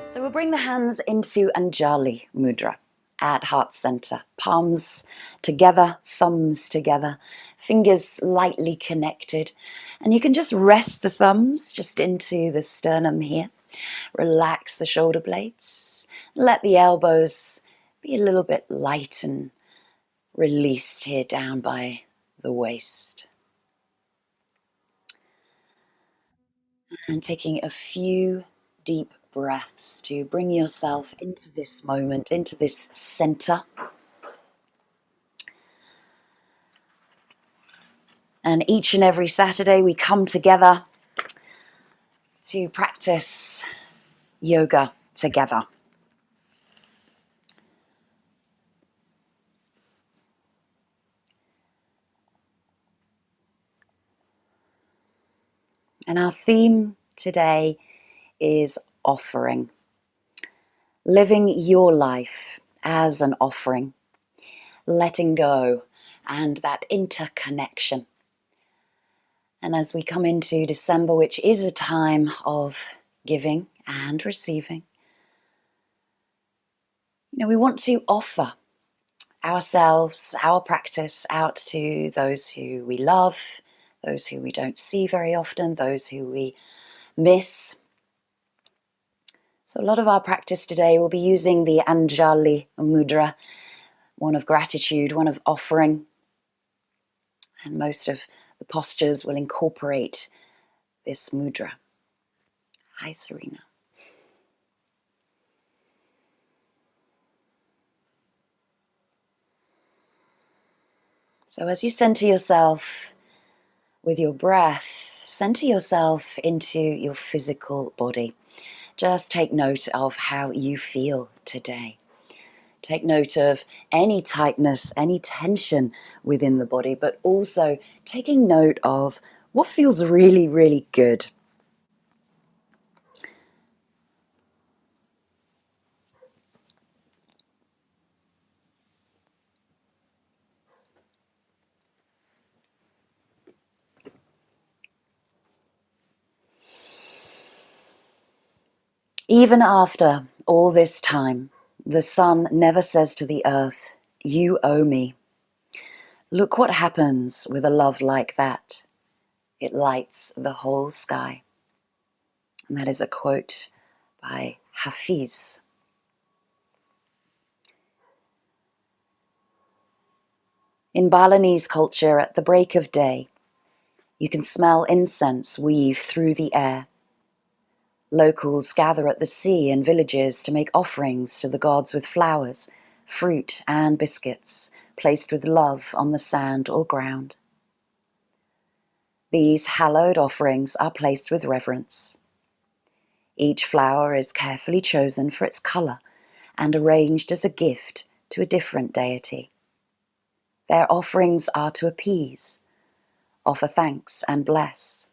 So we'll bring the hands into Anjali Mudra at heart center. Palms together, thumbs together, fingers lightly connected. And you can just rest the thumbs just into the sternum here. Relax the shoulder blades. Let the elbows be a little bit light and released here down by the waist. And taking a few deep breaths to bring yourself into this moment, into this center. And each and every Saturday we come together to practice yoga together. And our theme today is offering. Living your life as an offering. Letting go and that interconnection. And as we come into December, which is a time of giving and receiving, we want to offer ourselves, our practice out to those who we love, those who we don't see very often, those who we miss. So a lot of our practice today will be using the Anjali Mudra, one of gratitude, one of offering. And most of the postures will incorporate this mudra. Hi, Serena. So as you center yourself with your breath, center yourself into your physical body. Just take note of how you feel today. Take note of any tightness, any tension within the body, but also taking note of what feels really, really good. Even after all this time, the sun never says to the earth, "You owe me." Look what happens with a love like that. It lights the whole sky. And that is a quote by Hafiz. In Balinese culture, at the break of day, you can smell incense weave through the air. Locals gather at the sea in villages to make offerings to the gods with flowers, fruit, and biscuits, placed with love on the sand or ground. These hallowed offerings are placed with reverence. Each flower is carefully chosen for its color and arranged as a gift to a different deity. Their offerings are to appease, offer thanks and bless,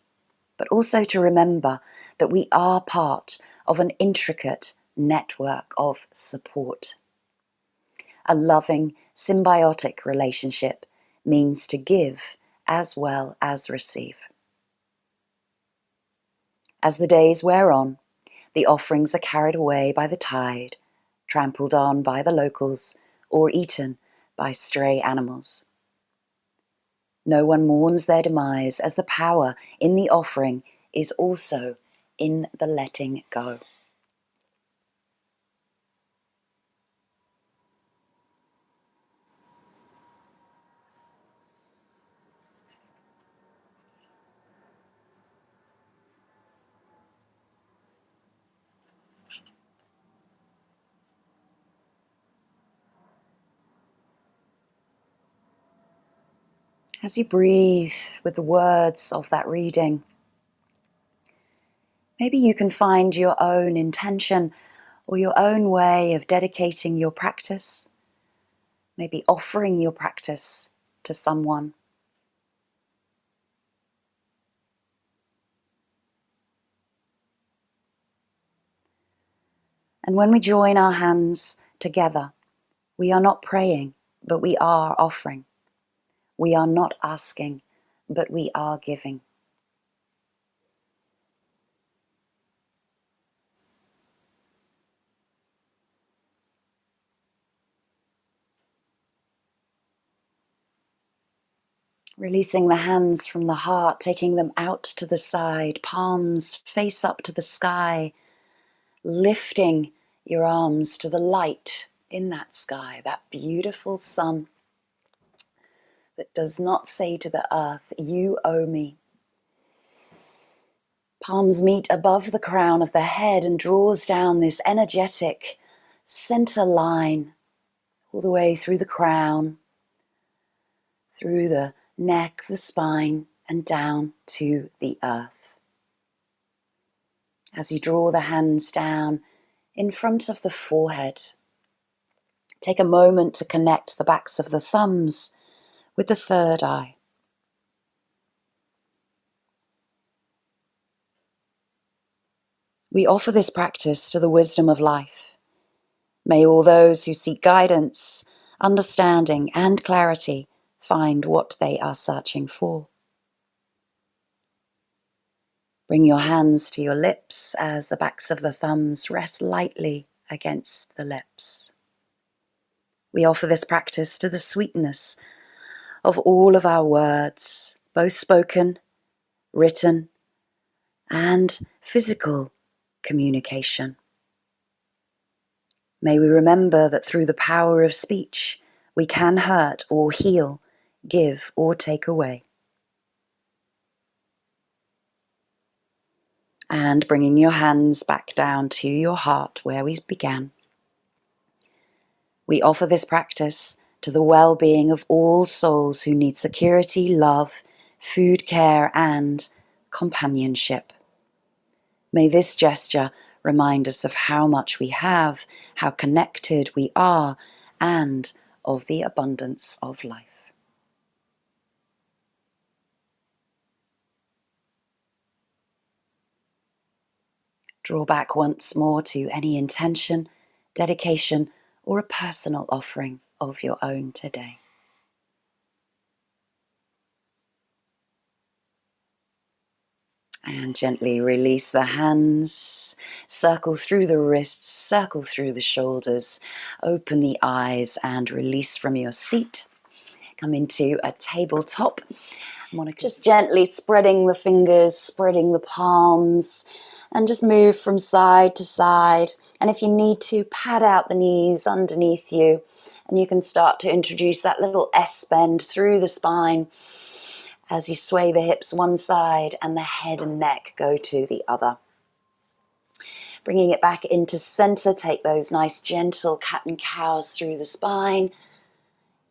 but also to remember that we are part of an intricate network of support. A loving, symbiotic relationship means to give as well as receive. As the days wear on, the offerings are carried away by the tide, trampled on by the locals, or eaten by stray animals. No one mourns their demise, as the power in the offering is also in the letting go. As you breathe with the words of that reading, maybe you can find your own intention or your own way of dedicating your practice, maybe offering your practice to someone. And when we join our hands together, we are not praying, but we are offering. We are not asking, but we are giving. Releasing the hands from the heart, taking them out to the side, palms face up to the sky, lifting your arms to the light in that sky, that beautiful sun that does not say to the earth, "You owe me." Palms meet above the crown of the head and draws down this energetic center line all the way through the crown, through the neck, the spine, and down to the earth. As you draw the hands down in front of the forehead, take a moment to connect the backs of the thumbs with the third eye. We offer this practice to the wisdom of life. May all those who seek guidance, understanding, and clarity find what they are searching for. Bring your hands to your lips as the backs of the thumbs rest lightly against the lips. We offer this practice to the sweetness of all of our words, both spoken, written, and physical communication. May we remember that through the power of speech, we can hurt or heal, give or take away. And bringing your hands back down to your heart where we began, we offer this practice to the well-being of all souls who need security, love, food care, and companionship. May this gesture remind us of how much we have, how connected we are, and of the abundance of life. Draw back once more to any intention, dedication, or a personal offering of your own today. And gently release the hands, circle through the wrists, circle through the shoulders, open the eyes and release from your seat. Come into a tabletop. I want to just gently spreading the fingers, spreading the palms, and just move from side to side. And if you need to, pad out the knees underneath you, and you can start to introduce that little S bend through the spine as you sway the hips one side and the head and neck go to the other. Bringing it back into center, take those nice gentle cat and cows through the spine.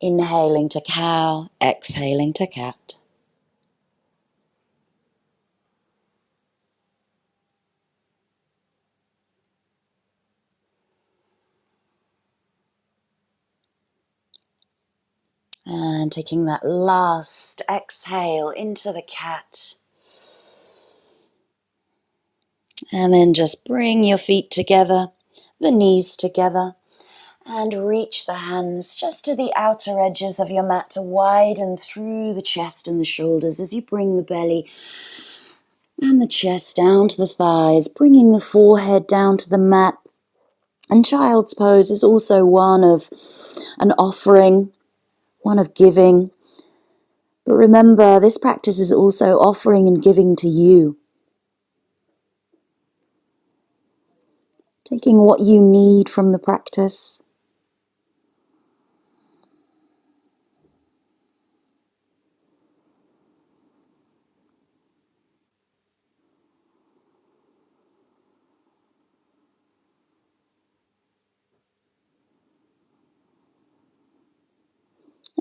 Inhaling to cow, exhaling to cat. And taking that last exhale into the cat. And then just bring your feet together, the knees together, and reach the hands just to the outer edges of your mat to widen through the chest and the shoulders as you bring the belly and the chest down to the thighs, bringing the forehead down to the mat. And child's pose is also one of an offering, one of giving. But remember, this practice is also offering and giving to you. Taking what you need from the practice.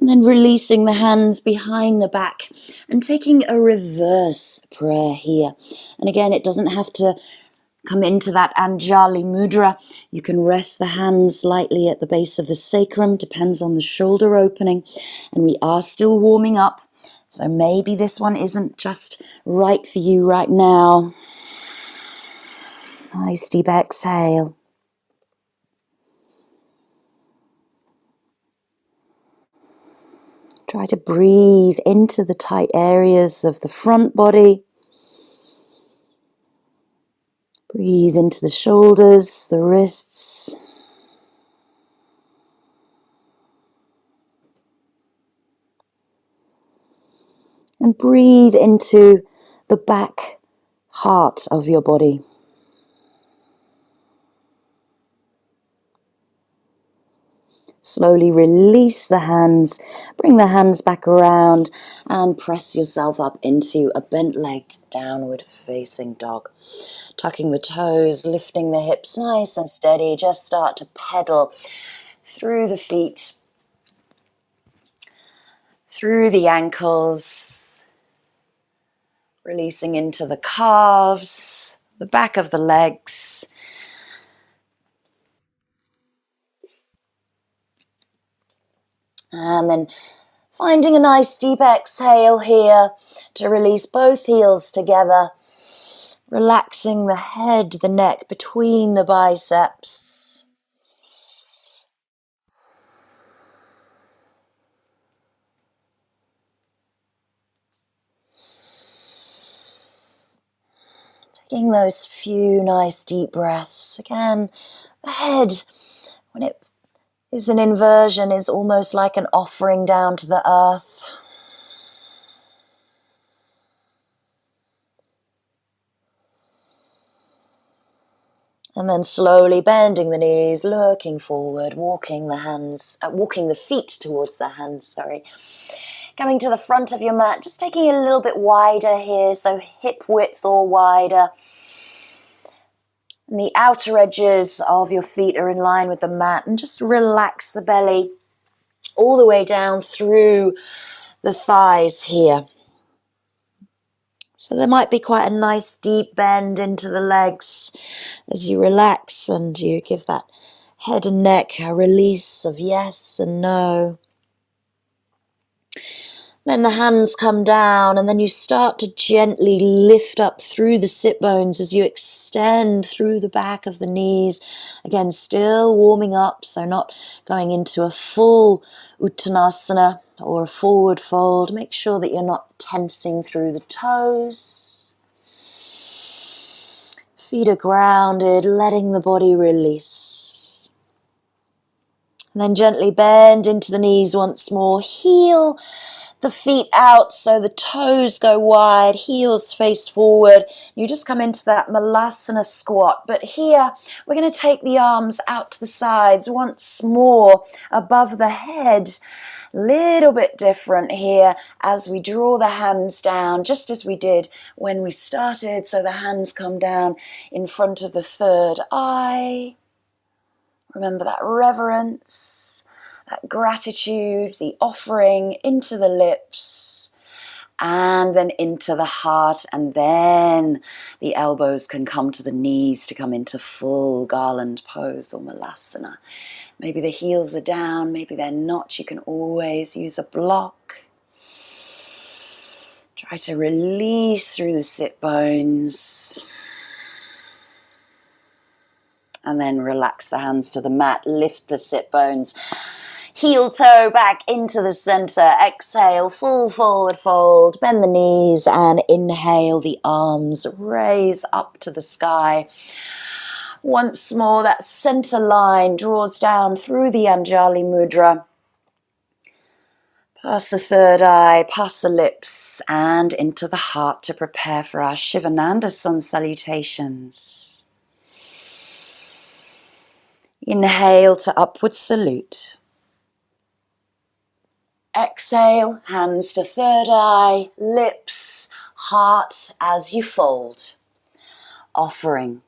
And then releasing the hands behind the back and taking a reverse prayer here. And again, it doesn't have to come into that Anjali Mudra. You can rest the hands lightly at the base of the sacrum, depends on the shoulder opening. And we are still warming up, so maybe this one isn't just right for you right now. Nice deep exhale. Try to breathe into the tight areas of the front body. Breathe into the shoulders, the wrists. And breathe into the back heart of your body. Slowly release the hands, bring the hands back around and press yourself up into a bent-legged downward facing dog. Tucking the toes, lifting the hips nice and steady. Just start to pedal through the feet, through the ankles, releasing into the calves, the back of the legs. And then finding a nice deep exhale here to release both heels together, relaxing the head, the neck between the biceps. Taking those few nice deep breaths. Again, the head, when it is an inversion, is almost like an offering down to the earth. And then slowly bending the knees, looking forward, walking the feet towards the hands, Coming to the front of your mat, just taking it a little bit wider here, so hip width or wider. And the outer edges of your feet are in line with the mat, and just relax the belly all the way down through the thighs here. So there might be quite a nice deep bend into the legs as you relax and you give that head and neck a release of yes and no. Then the hands come down and then you start to gently lift up through the sit bones as you extend through the back of the knees. Again, still warming up, so not going into a full Uttanasana or a forward fold. Make sure that you're not tensing through the toes. Feet are grounded, letting the body release. And then gently bend into the knees once more. Heel the feet out so the toes go wide, heels face forward. You just come into that Malasana squat. But here we're going to take the arms out to the sides once more above the head. Little bit different here as we draw the hands down, just as we did when we started. So the hands come down in front of the third eye. Remember that reverence, that gratitude, the offering into the lips and then into the heart, and then the elbows can come to the knees to come into full garland pose or Malasana. Maybe the heels are down, maybe they're not. You can always use a block. Try to release through the sit bones. And then relax the hands to the mat, lift the sit bones. Heel toe back into the center. Exhale, full forward fold. Bend the knees and inhale the arms. Raise up to the sky. Once more, that center line draws down through the Anjali Mudra. Past the third eye, past the lips, and into the heart to prepare for our Shivananda sun salutations. Inhale to upward salute. Exhale, hands to third eye, lips, heart as you fold. Offering,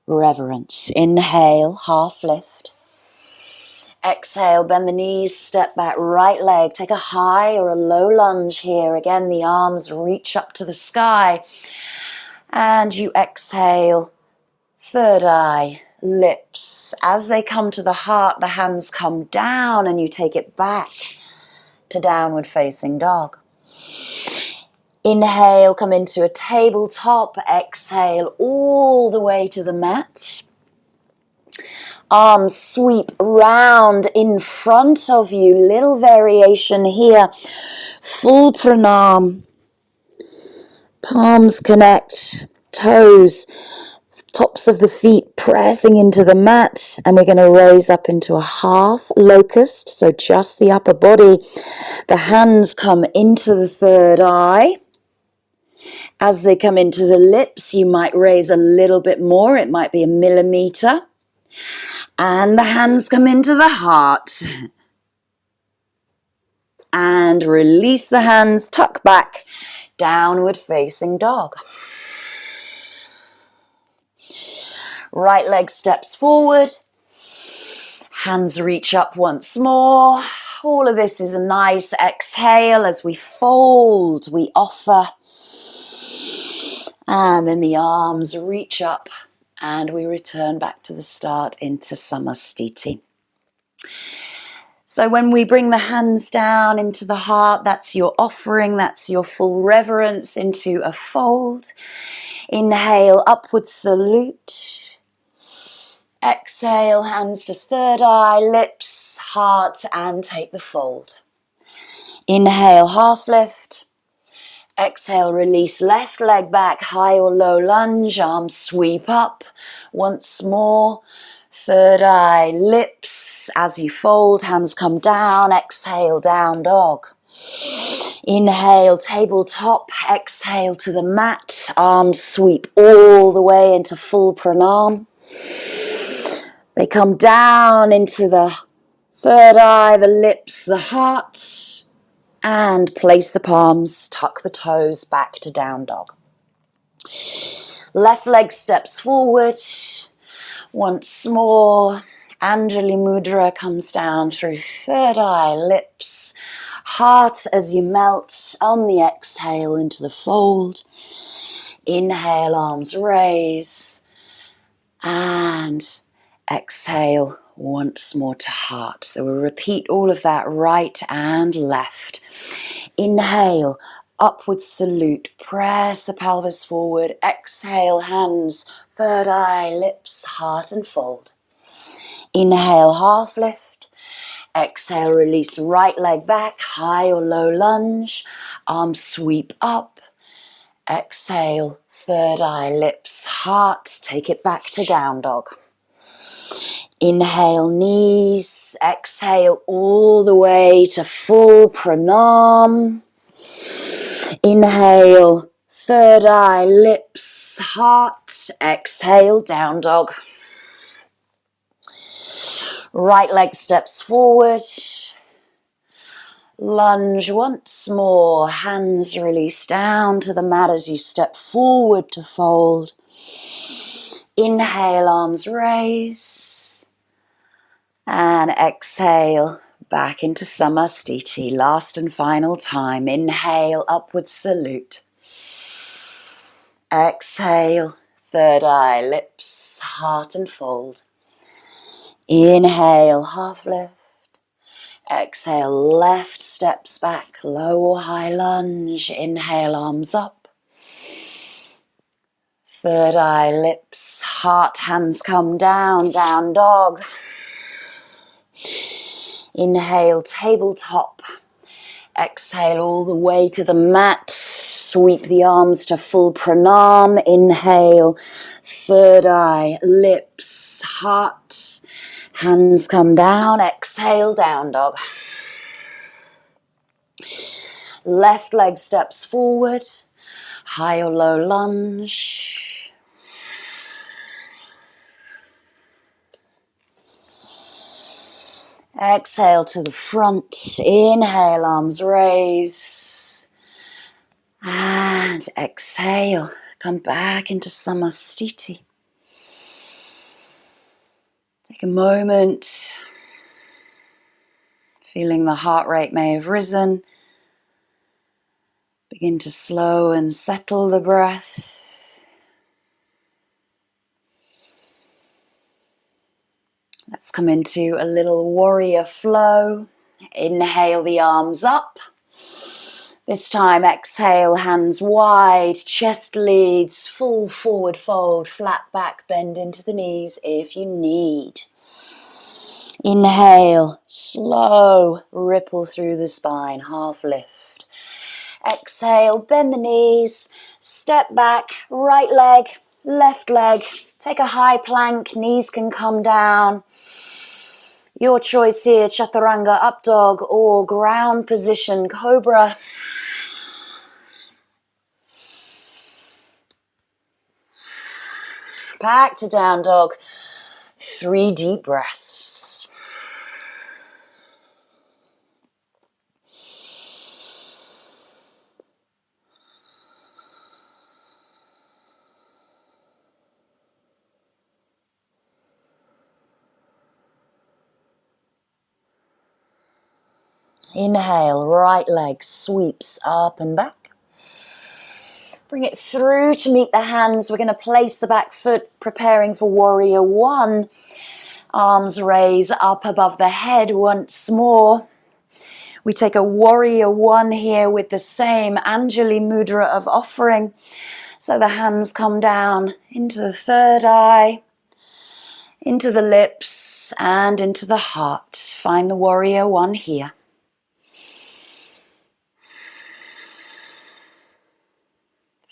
reverence. Inhale, half lift. Exhale, bend the knees, step back, right leg. Take a high or a low lunge here. Again, the arms reach up to the sky. And you exhale, third eye, lips. As they come to the heart, the hands come down and you take it back to downward facing dog. Inhale, come into a tabletop. Exhale all the way to the mat. Arms sweep round in front of you. Little variation here. Full pranam. Palms connect. Toes, tops of the feet pressing into the mat. And we're going to raise up into a half locust. So just the upper body. The hands come into the third eye. As they come into the lips, you might raise a little bit more. It might be a millimeter. And the hands come into the heart. And release the hands, tuck back, downward facing dog. Right leg steps forward. Hands reach up once more. All of this is a nice exhale as we fold, we offer. And then the arms reach up and we return back to the start into Samastiti. So when we bring the hands down into the heart, that's your offering, that's your full reverence into a fold. Inhale, upward salute. Exhale, hands to third eye, lips, heart, and take the fold. Inhale, half lift. Exhale, release left leg back, high or low lunge, arms sweep up. Once more, third eye, lips. As you fold, hands come down. Exhale, down dog. Inhale, tabletop. Exhale to the mat. Arms sweep all the way into full pranam. They come down into the third eye, the lips, the heart. And place the palms, tuck the toes back to down dog. Left leg steps forward. Once more, Anjali Mudra comes down through third eye, lips, heart as you melt on the exhale into the fold. Inhale, arms raise. And exhale once more to heart. So we'll repeat all of that right and left. Inhale, upward salute, press the pelvis forward. Exhale, hands, third eye, lips, heart and fold. Inhale, half lift. Exhale, release right leg back, high or low lunge. Arms sweep up. Exhale, third eye, lips, heart. Take it back to down dog. Inhale, knees. Exhale, all the way to full pranam. Inhale, third eye, lips, heart. Exhale, down dog. Right leg steps forward. Lunge once more. Hands release down to the mat as you step forward to fold. Inhale, arms raise. And exhale, back into Samastiti. Last and final time. Inhale, upward salute. Exhale, third eye, lips, heart and fold. Inhale, half lift. Exhale, left steps back, low or high lunge. Inhale, arms up. Third eye, lips, heart, hands come down, down dog. Inhale, tabletop. Exhale all the way to the mat. Sweep the arms to full pranam. Inhale, third eye, lips, heart. Hands come down. Exhale, down dog. Left leg steps forward. High or low lunge. Exhale to the front. Inhale, arms raise. And exhale. Come back into Samastiti. Take a moment. Feeling the heart rate may have risen. Begin to slow and settle the breath. Let's come into a little warrior flow. Inhale the arms up. This time exhale, hands wide, chest leads, full forward fold, flat back, bend into the knees if you need. Inhale, slow, ripple through the spine, half lift. Exhale, bend the knees, step back, right leg, left leg. Take a high plank, knees can come down. Your choice here, chaturanga, up dog or ground position, cobra. Back to down dog. 3 deep breaths. Inhale, right leg sweeps up and back. Bring it through to meet the hands. We're going to place the back foot, preparing for warrior 1. Arms raise up above the head once more. We take a warrior 1 here with the same Anjali Mudra of offering. So the hands come down into the third eye, into the lips, and into the heart. Find the warrior 1 here.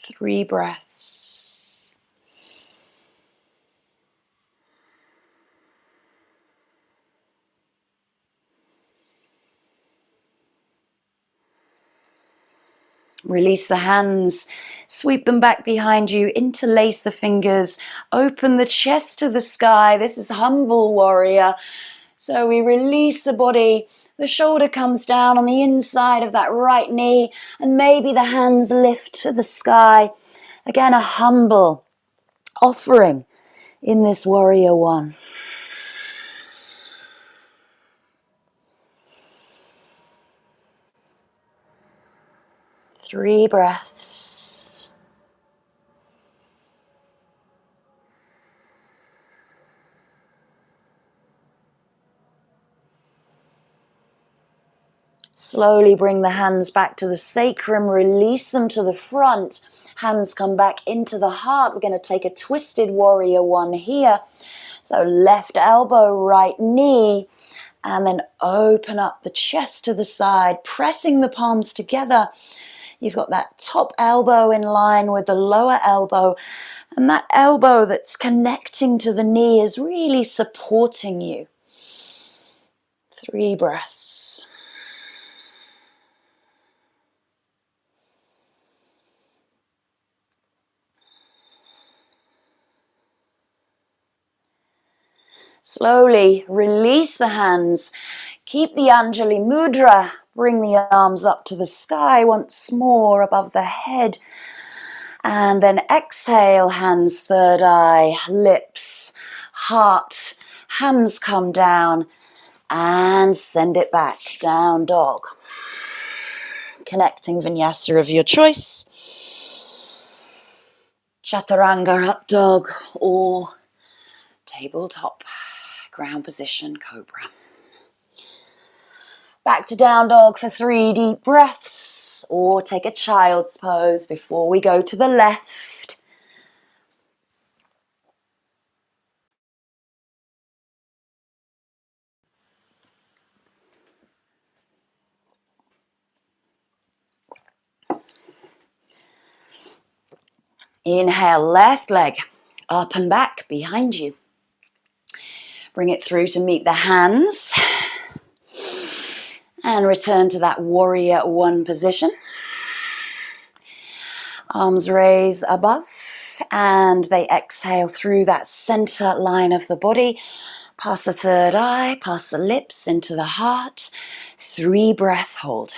3 breaths. Release the hands, sweep them back behind you, interlace the fingers, open the chest to the sky. This is humble warrior. So we release the body, the shoulder comes down on the inside of that right knee, and maybe the hands lift to the sky. Again, a humble offering in this warrior 1. 3 breaths. Slowly bring the hands back to the sacrum, release them to the front. Hands come back into the heart. We're going to take a twisted warrior 1 here. So left elbow, right knee, and then open up the chest to the side, pressing the palms together. You've got that top elbow in line with the lower elbow, and that elbow that's connecting to the knee is really supporting you. 3 breaths. Slowly release the hands. Keep the Anjali Mudra. Bring the arms up to the sky once more above the head. And then exhale, hands third eye, lips, heart. Hands come down and send it back. Down dog. Connecting Vinyasa of your choice. Chaturanga up dog or tabletop. Ground position, cobra. Back to down dog for 3 deep breaths, or take a child's pose before we go to the left. Inhale, left leg up and back behind you. Bring it through to meet the hands. And return to that warrior 1 position. Arms raise above and they exhale through that center line of the body. Past the third eye, past the lips, into the heart. 3 breath hold.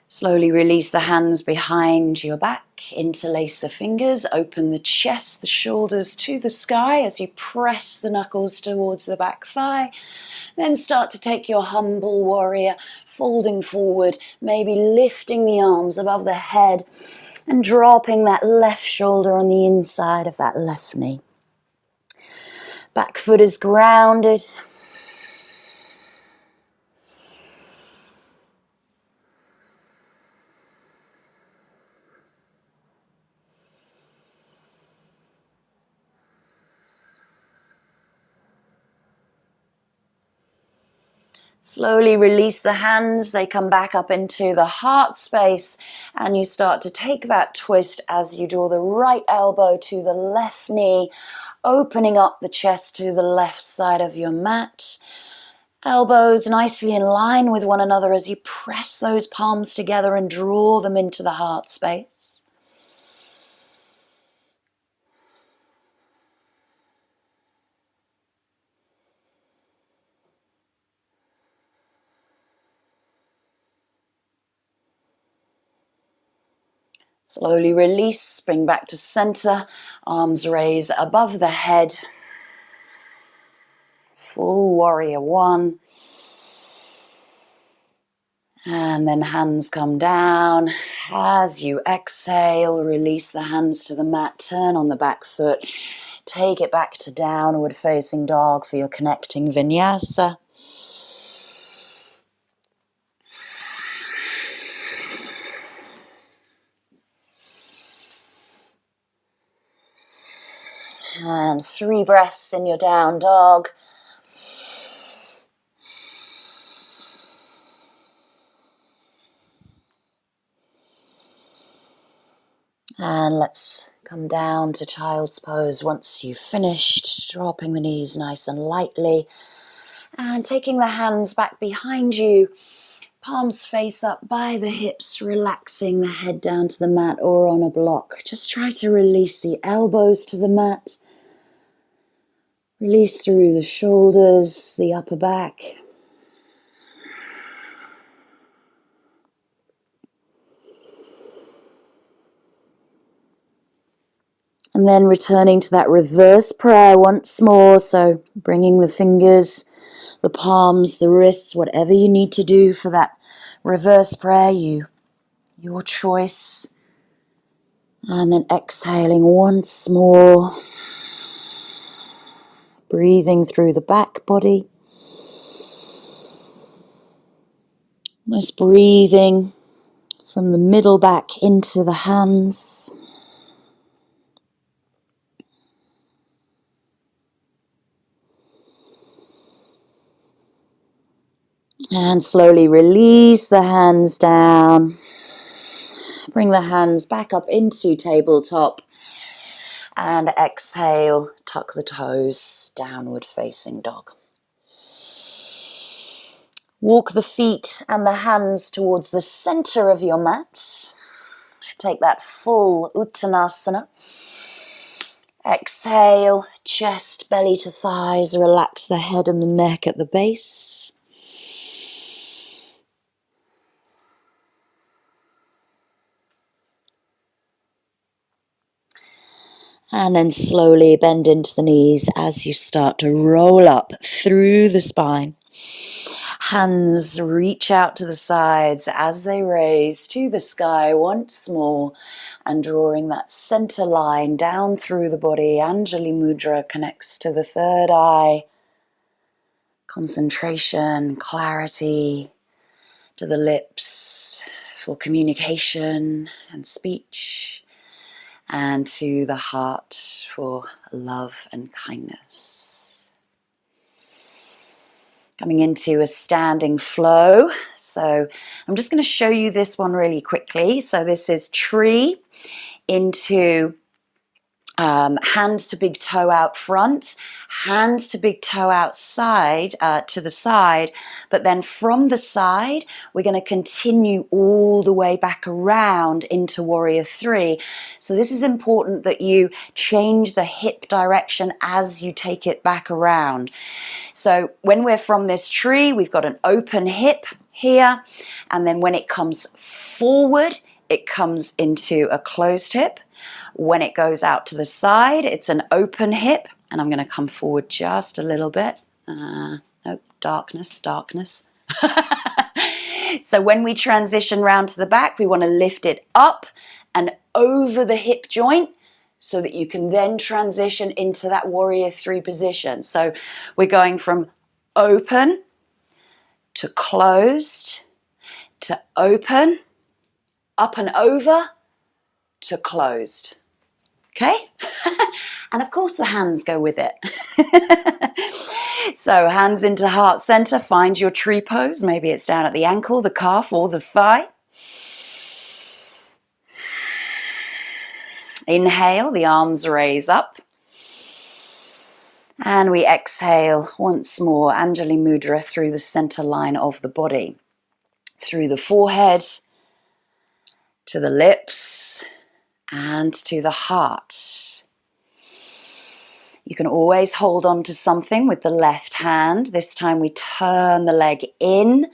Slowly release the hands behind your back, interlace the fingers, open the chest, the shoulders to the sky as you press the knuckles towards the back thigh. Then start to take your humble warrior, folding forward, maybe lifting the arms above the head and dropping that left shoulder on the inside of that left knee. Back foot is grounded. Slowly release the hands. They come back up into the heart space, and you start to take that twist as you draw the right elbow to the left knee, opening up the chest to the left side of your mat. Elbows nicely in line with one another as you press those palms together and draw them into the heart space. Slowly release, bring back to center, arms raise above the head. Full warrior one. And then hands come down. As you exhale, release the hands to the mat, turn on the back foot, take it back to downward facing dog for your connecting vinyasa. And 3 breaths in your down dog. And let's come down to child's pose once you've finished, dropping the knees nice and lightly. And taking the hands back behind you, palms face up by the hips, relaxing the head down to the mat or on a block. Just try to release the elbows to the mat. Release through the shoulders, the upper back. And then returning to that reverse prayer once more. So bringing the fingers, the palms, the wrists, whatever you need to do for that reverse prayer, your choice. And then exhaling once more. Breathing through the back body. Almost breathing from the middle back into the hands. And slowly release the hands down. Bring the hands back up into tabletop. And exhale, tuck the toes, downward facing dog. Walk the feet and the hands towards the center of your mat. Take that full Uttanasana. Exhale, chest, belly to thighs. Relax the head and the neck at the base. And then slowly bend into the knees as you start to roll up through the spine. Hands reach out to the sides as they raise to the sky once more, and drawing that center line down through the body. Anjali Mudra connects to the third eye. Concentration, clarity to the lips for communication and speech, and to the heart for love and kindness. Coming into a standing flow. So I'm just going to show you this one really quickly. So this is tree into hand to big toe out front, hand to big toe outside to the side, but then from the side we're going to continue all the way back around into warrior three. So this is important that you change the hip direction as you take it back around. So when we're from this tree, we've got an open hip here, and then when it comes forward, it comes into a closed hip. When it goes out to the side, it's an open hip, and I'm going to come forward just a little bit. Nope, darkness. So when we transition round to the back, we want to lift it up and over the hip joint so that you can then transition into that warrior three position. So we're going from open to closed to open, up and over to closed. Okay? And of course the hands go with it. So hands into heart center, find your tree pose. Maybe it's down at the ankle, the calf, or the thigh. Inhale, the arms raise up. And we exhale once more, Anjali Mudra, through the center line of the body. Through the forehead, to the lips, and to the heart. You can always hold on to something with the left hand. This time we turn the leg in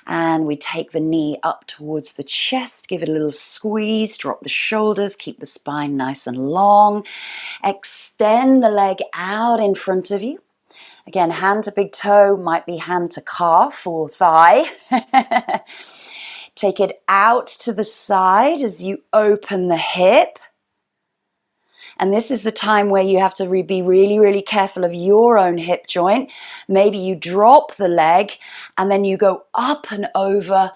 and we take the knee up towards the chest. Give it a little squeeze, drop the shoulders, keep the spine nice and long. Extend the leg out in front of you. Again, hand to big toe, might be hand to calf or thigh. Take it out to the side as you open the hip. And this is the time where you have to be really, really careful of your own hip joint. Maybe you drop the leg and then you go up and over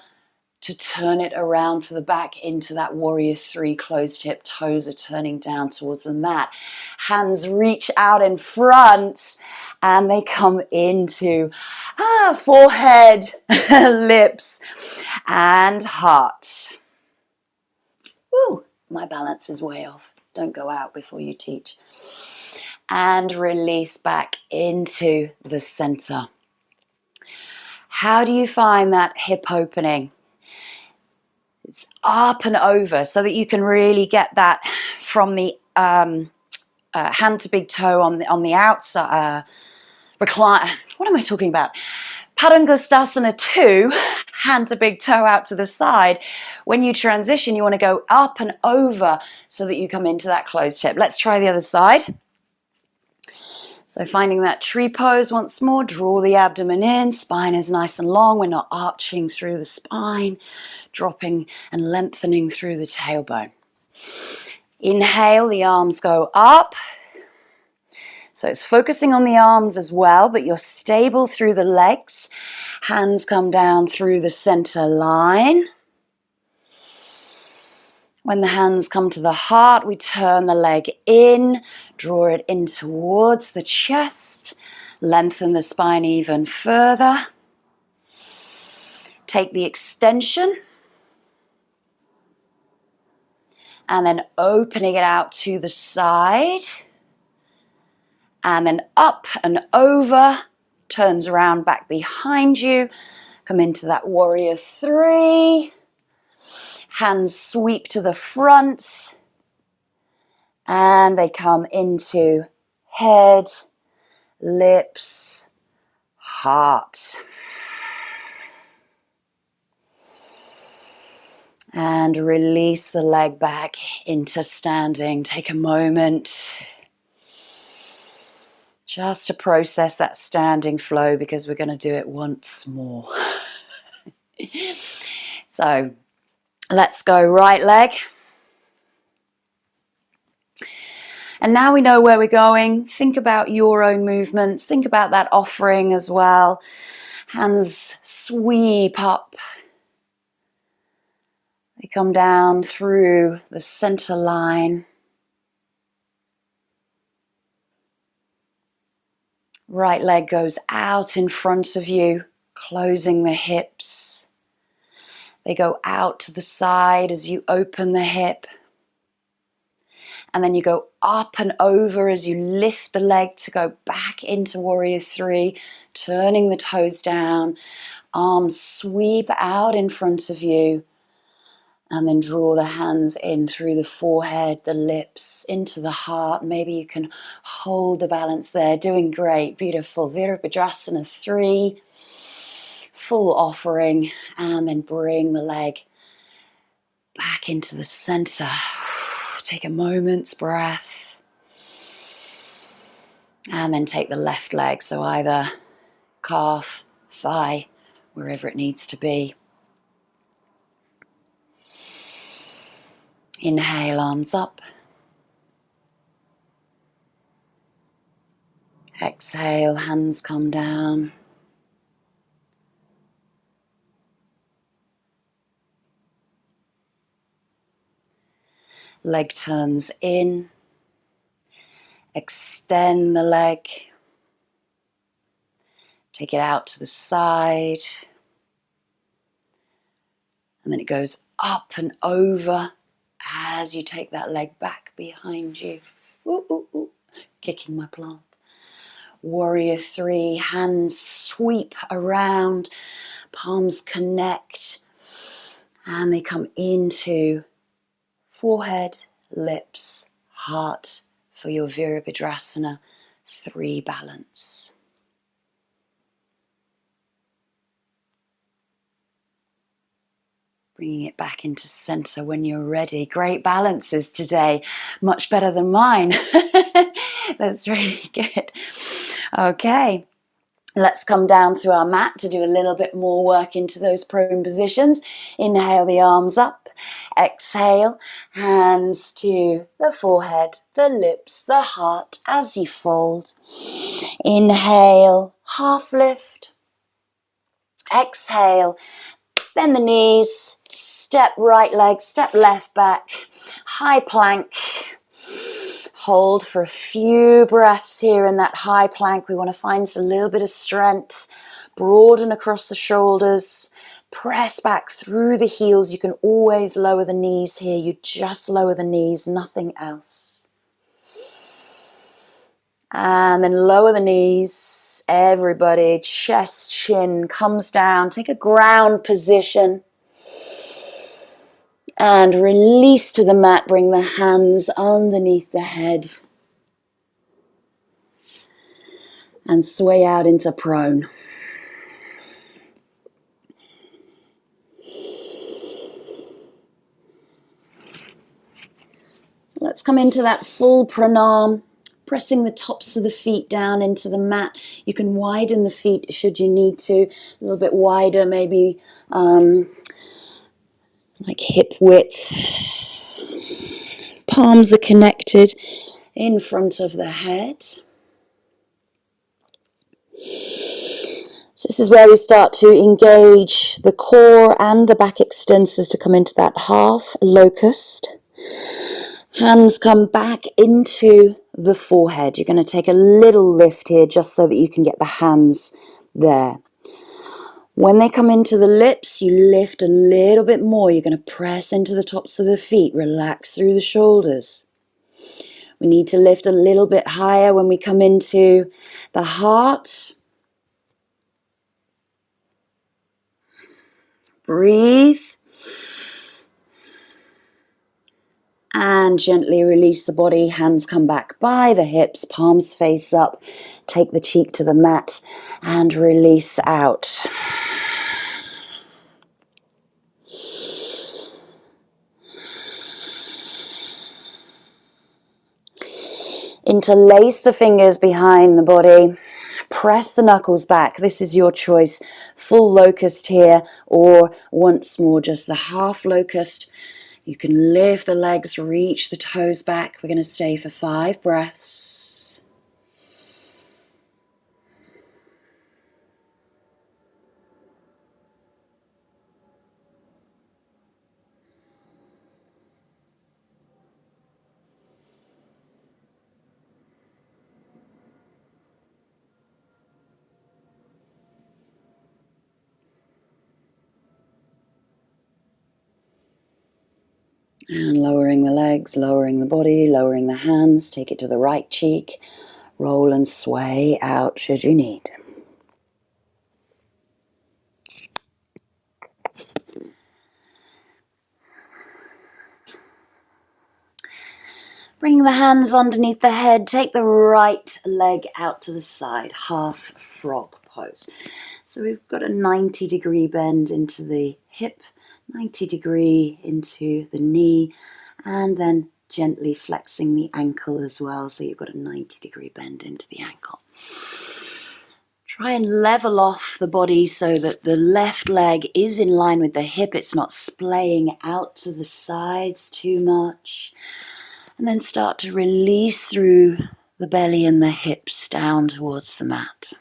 to turn it around to the back into that warrior three, closed hip, toes are turning down towards the mat. Hands reach out in front and they come into forehead, lips, and heart. Woo, my balance is way off. Don't go out before you teach. And release back into the center. How do you find that hip opening? It's up and over so that you can really get that from the hand to big toe on the outside. Recline. What am I talking about? Padangusthasana 2, hand to big toe out to the side. When you transition, you want to go up and over so that you come into that closed hip. Let's try the other side. So finding that tree pose once more, draw the abdomen in, spine is nice and long. We're not arching through the spine, dropping and lengthening through the tailbone. Inhale, the arms go up. So it's focusing on the arms as well, but you're stable through the legs. Hands come down through the center line. When the hands come to the heart, we turn the leg in, draw it in towards the chest, lengthen the spine even further. Take the extension and then opening it out to the side. And then up and over, turns around back behind you. Come into that warrior three. Hands sweep to the front. And they come into head, lips, heart. And release the leg back into standing. Take a moment just to process that standing flow because we're going to do it once more. So let's go right leg. And now we know where we're going. Think about your own movements. Think about that offering as well. Hands sweep up. They come down through the center line. Right leg goes out in front of you, closing the hips. They go out to the side as you open the hip. And then you go up and over as you lift the leg to go back into warrior three, turning the toes down. Arms sweep out in front of you. And then draw the hands in through the forehead, the lips, into the heart. Maybe you can hold the balance there. Doing great. Beautiful. Virabhadrasana 3. Full offering. And then bring the leg back into the center. Take a moment's breath. And then take the left leg. So either calf, thigh, wherever it needs to be. Inhale, arms up. Exhale, hands come down. Leg turns in. Extend the leg. Take it out to the side. And then it goes up and over as you take that leg back behind you. Ooh, ooh, ooh. Kicking my plant. Warrior 3, hands sweep around, palms connect, and they come into forehead, lips, heart for your Virabhadrasana 3 balance. Bringing it back into center when you're ready. Great balances today. Much better than mine. That's really good. Okay. Let's come down to our mat to do a little bit more work into those prone positions. Inhale the arms up. Exhale, hands to the forehead, the lips, the heart as you fold. Inhale, half lift. Exhale, bend the knees, step right leg, step left back, high plank. Hold for a few breaths here in that high plank. We want to find a little bit of strength. Broaden across the shoulders. Press back through the heels. You can always lower the knees here. You just lower the knees, nothing else. And then lower the knees. Everybody, chest, chin comes down. Take a ground position. And release to the mat. Bring the hands underneath the head. And sway out into prone. So let's come into that full pranam, pressing the tops of the feet down into the mat. You can widen the feet should you need to, a little bit wider, maybe like hip width. Palms are connected in front of the head. So this is where we start to engage the core and the back extensors to come into that half locust. Hands come back into the forehead. You're going to take a little lift here just so that you can get the hands there. When they come into the lips, you lift a little bit more. You're going to press into the tops of the feet. Relax through the shoulders. We need to lift a little bit higher when we come into the heart. Breathe. And gently release the body. Hands come back by the hips, palms face up. Take the cheek to the mat and release out. Interlace the fingers behind the body. Press the knuckles back. This is your choice. Full locust here, or once more just the half locust. You can lift the legs, reach the toes back. We're going to stay for 5 breaths. And lowering the legs, lowering the body, lowering the hands. Take it to the right cheek. Roll and sway out should you need. Bring the hands underneath the head. Take the right leg out to the side. Half frog pose. So we've got a 90-degree bend into the hip, 90-degree into the knee, and then gently flexing the ankle as well. So you've got a 90-degree bend into the ankle. Try and level off the body so that the left leg is in line with the hip. It's not splaying out to the sides too much. And then start to release through the belly and the hips down towards the mat.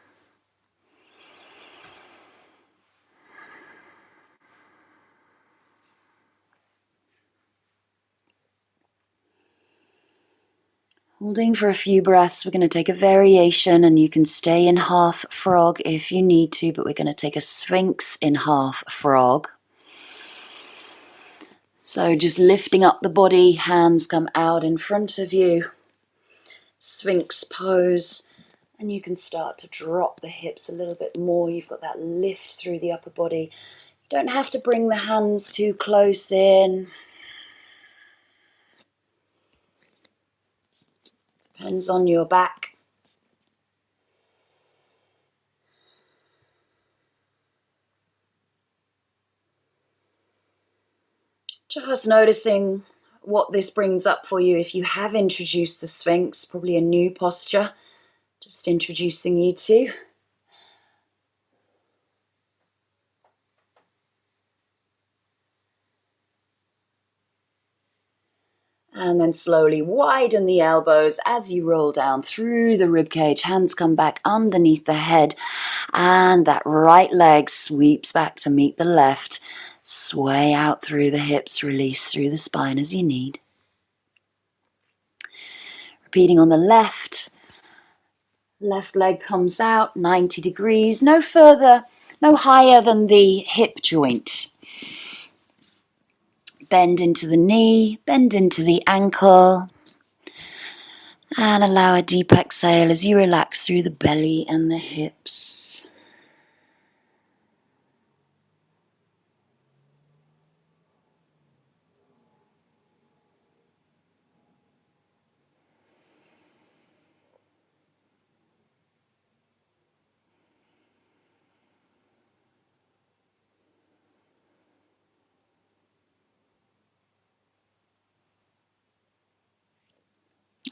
Holding for a few breaths, we're going to take a variation, and you can stay in half frog if you need to, but we're going to take a Sphinx in half frog. So just lifting up the body, hands come out in front of you, Sphinx pose, and you can start to drop the hips a little bit more. You've got that lift through the upper body. You don't have to bring the hands too close in. Depends on your back. Just noticing what this brings up for you. If you have introduced the Sphinx, probably a new posture, just introducing you to. And then slowly widen the elbows as you roll down through the ribcage. Hands come back underneath the head, and that right leg sweeps back to meet the left. Sway out through the hips, release through the spine as you need. Repeating on the left. Left leg comes out 90 degrees, no further, no higher than the hip joint. Bend into the knee, bend into the ankle, and allow a deep exhale as you relax through the belly and the hips.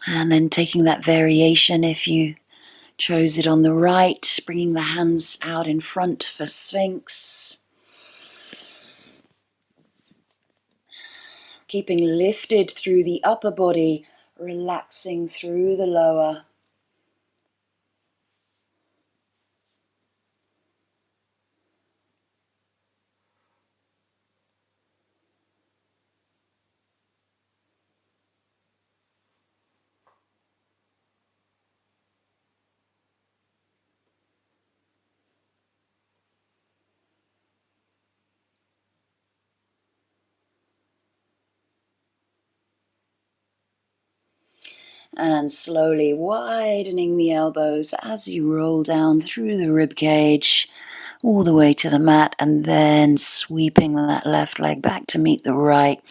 And then taking that variation, if you chose it on the right, bringing the hands out in front for Sphinx. Keeping lifted through the upper body, relaxing through the lower. And slowly widening the elbows as you roll down through the ribcage, all the way to the mat, and then sweeping that left leg back to meet the right,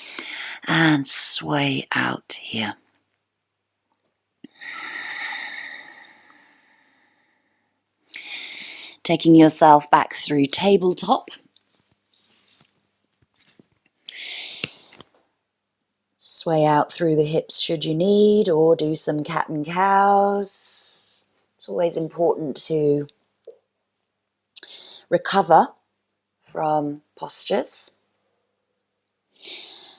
and sway out here. Taking yourself back through tabletop. Sway out through the hips should you need, or do some cat and cows. It's always important to recover from postures.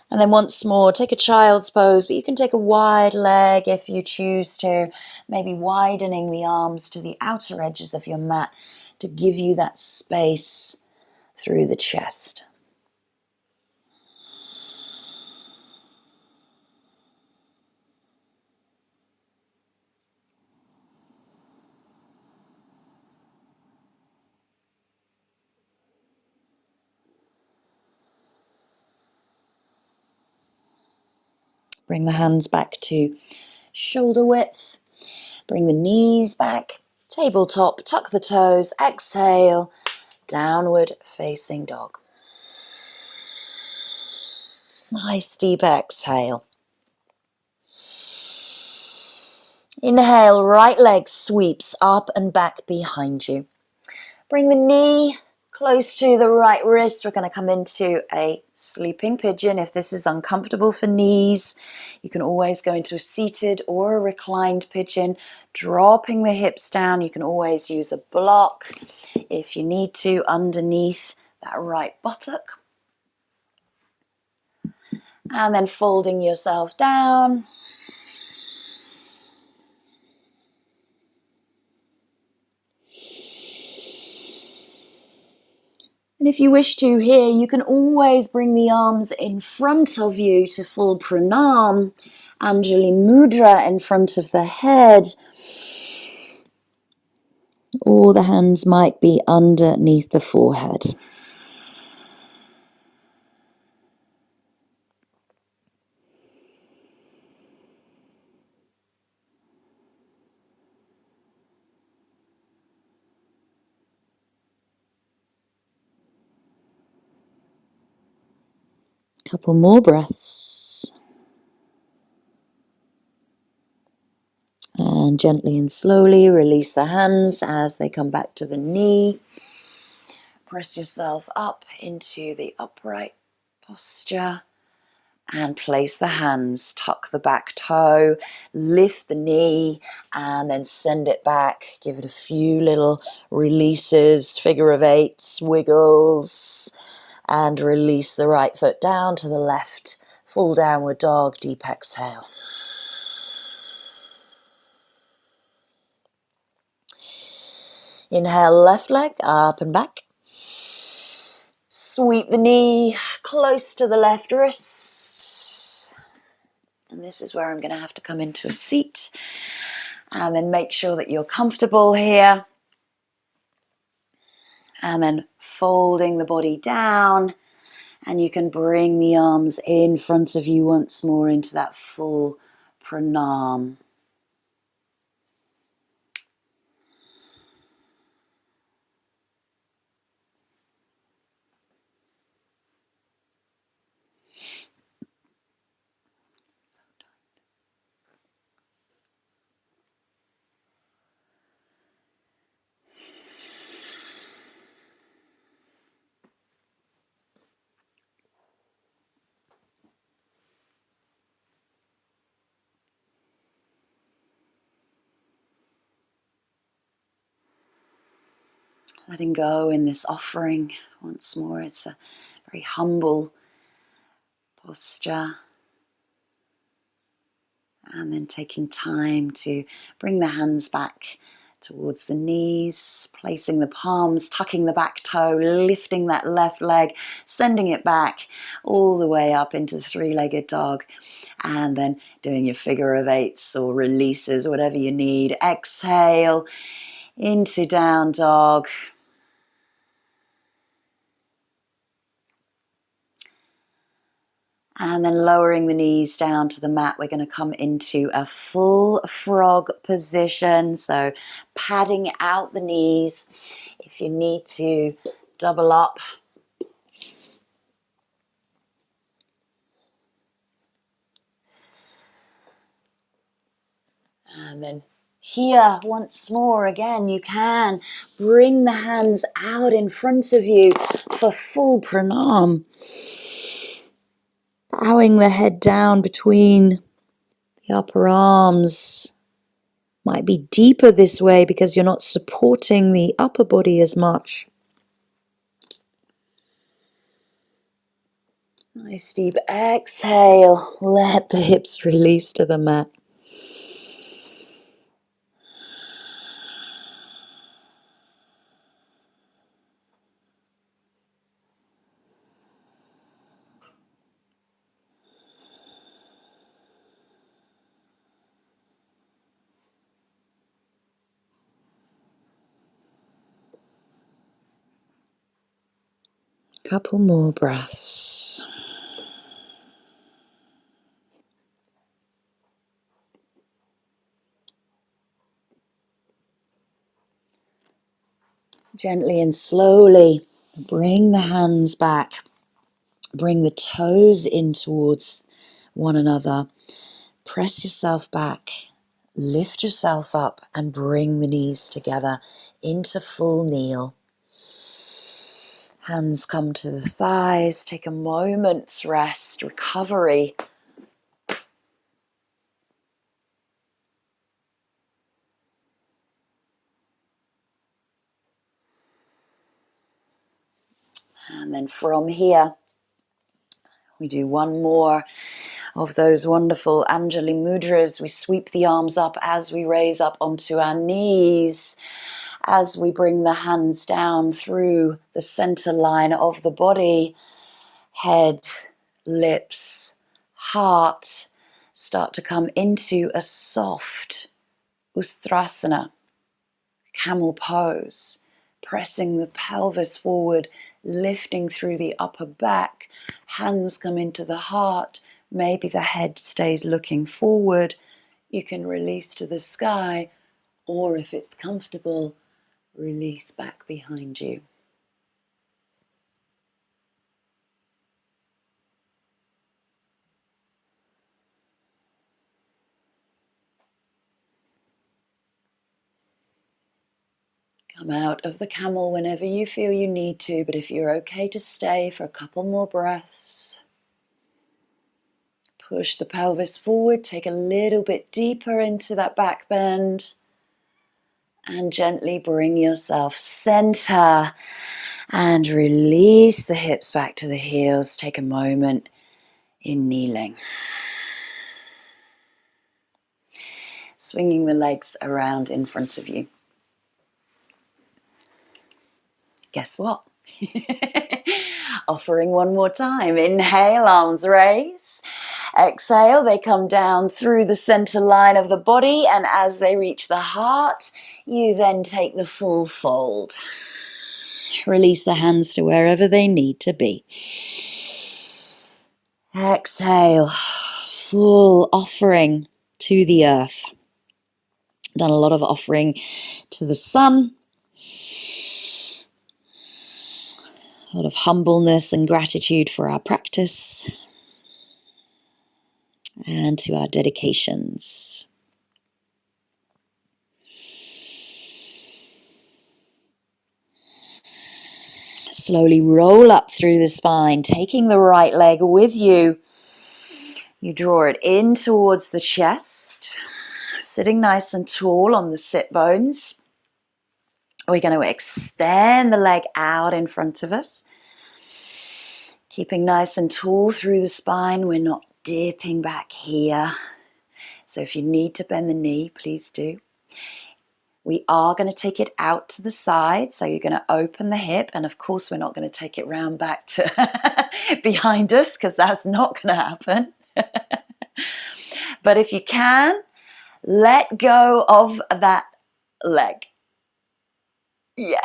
And then once more, take a child's pose, but you can take a wide leg if you choose to, maybe widening the arms to the outer edges of your mat to give you that space through the chest. Bring the hands back to shoulder width. Bring the knees back. Tabletop, tuck the toes. Exhale, downward facing dog. Nice deep exhale. Inhale, right leg sweeps up and back behind you. Bring the knee close to the right wrist. We're going to come into a sleeping pigeon. If this is uncomfortable for knees, you can always go into a seated or a reclined pigeon, dropping the hips down. You can always use a block if you need to underneath that right buttock. And then folding yourself down. And if you wish to here, you can always bring the arms in front of you to full pranam Anjali Mudra in front of the head, or the hands might be underneath the forehead. Couple more breaths. And gently and slowly release the hands as they come back to the knee. Press yourself up into the upright posture and place the hands, tuck the back toe, lift the knee and then send it back. Give it a few little releases, figure of eights, wiggles, and release the right foot down to the left. Full downward dog, deep exhale. Inhale, left leg up and back. Sweep the knee close to the left wrist. And this is where I'm going to have to come into a seat. And then make sure that you're comfortable here. And then folding the body down. And you can bring the arms in front of you once more into that full pranam. Letting go in this offering once more. It's a very humble posture. And then taking time to bring the hands back towards the knees, placing the palms, tucking the back toe, lifting that left leg, sending it back all the way up into the three-legged dog. And then doing your figure of eights or releases, whatever you need. Exhale into down dog. And then lowering the knees down to the mat, we're going to come into a full frog position. So padding out the knees. If you need to double up. And then here, once more, again, you can bring the hands out in front of you for full pranam. Bowing the head down between the upper arms. Might be deeper this way because you're not supporting the upper body as much. Nice deep exhale. Let the hips release to the mat. Couple more breaths. Gently and slowly bring the hands back. Bring the toes in towards one another. Press yourself back. Lift yourself up and bring the knees together into full kneel. Hands come to the thighs. Take a moment's rest, recovery. And then from here, we do one more of those wonderful Anjali Mudras. We sweep the arms up as we raise up onto our knees, as we bring the hands down through the center line of the body, head, lips, heart, start to come into a soft Ustrasana, camel pose, pressing the pelvis forward, lifting through the upper back, hands come into the heart, maybe the head stays looking forward, you can release to the sky, or if it's comfortable, release back behind you. Come out of the camel whenever you feel you need to, but if you're okay to stay for a couple more breaths, push the pelvis forward, take a little bit deeper into that back bend, and gently bring yourself center and release the hips back to the heels. Take a moment in kneeling. Swinging the legs around in front of you. Guess what? Offering one more time. Inhale, arms raise. Exhale, they come down through the center line of the body, and as they reach the heart, you then take the full fold. Release the hands to wherever they need to be. Exhale, full offering to the earth. Done a lot of offering to the sun. A lot of humbleness and gratitude for our practice and to our dedications. Slowly roll up through the spine, taking the right leg with you. You draw it in towards the chest, sitting nice and tall on the sit bones. We're going to extend the leg out in front of us. Keeping nice and tall through the spine, we're not dipping back here. So if you need to bend the knee, please do. We are going to take it out to the side, so you're going to open the hip, and of course we're not going to take it round back to behind us, because that's not going to happen. But if you can, let go of that leg. Yeah.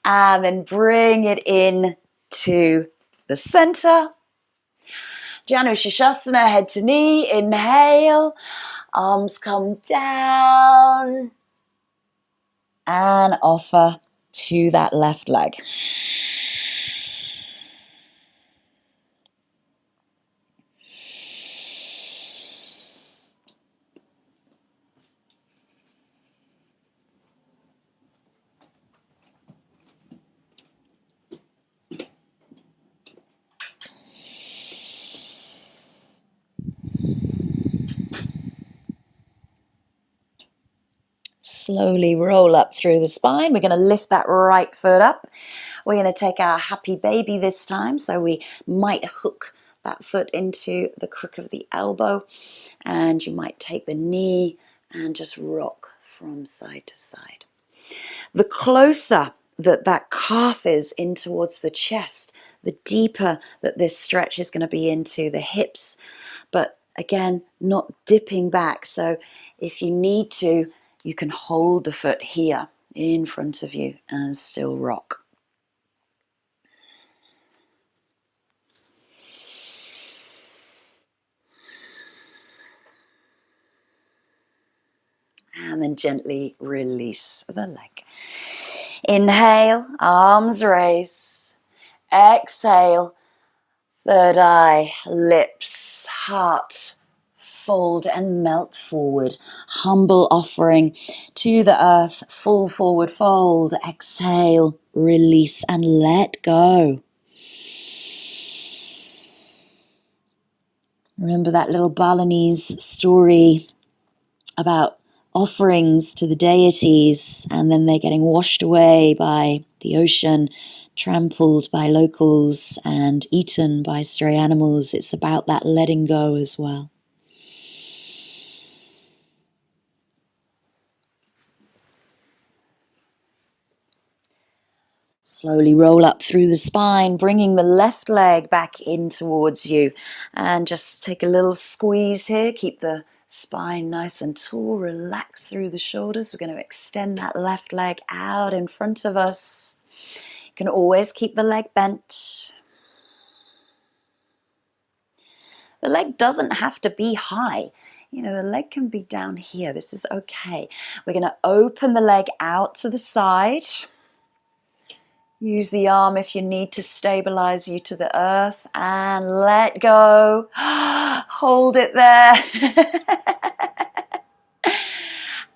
And then bring it in to the center. Janu Shishasana, head to knee. Inhale, arms come down. And offer to that left leg. Slowly roll up through the spine. We're going to lift that right foot up. We're going to take our happy baby this time. So we might hook that foot into the crook of the elbow. And you might take the knee and just rock from side to side. The closer that calf is in towards the chest, the deeper that this stretch is going to be into the hips. But again, not dipping back. So if you need to, you can hold the foot here in front of you and still rock. And then gently release the leg. Inhale, arms raise. Exhale, third eye, lips, heart, fold and melt forward. Humble offering to the earth, full forward fold. Exhale, release and let go. Remember that little Balinese story about offerings to the deities and then they're getting washed away by the ocean, trampled by locals and eaten by stray animals. It's about that letting go as well. Slowly roll up through the spine, bringing the left leg back in towards you. And just take a little squeeze here. Keep the spine nice and tall. Relax through the shoulders. We're going to extend that left leg out in front of us. You can always keep the leg bent. The leg doesn't have to be high. You know, the leg can be down here. This is okay. We're going to open the leg out to the side. Use the arm if you need to stabilize you to the earth and let go. Hold it there.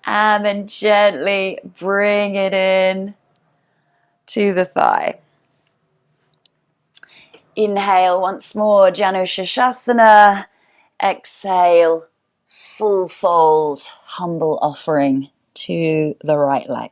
And then gently bring it in to the thigh. Inhale once more, Janu Shirshasana. Exhale, full fold, humble offering to the right leg.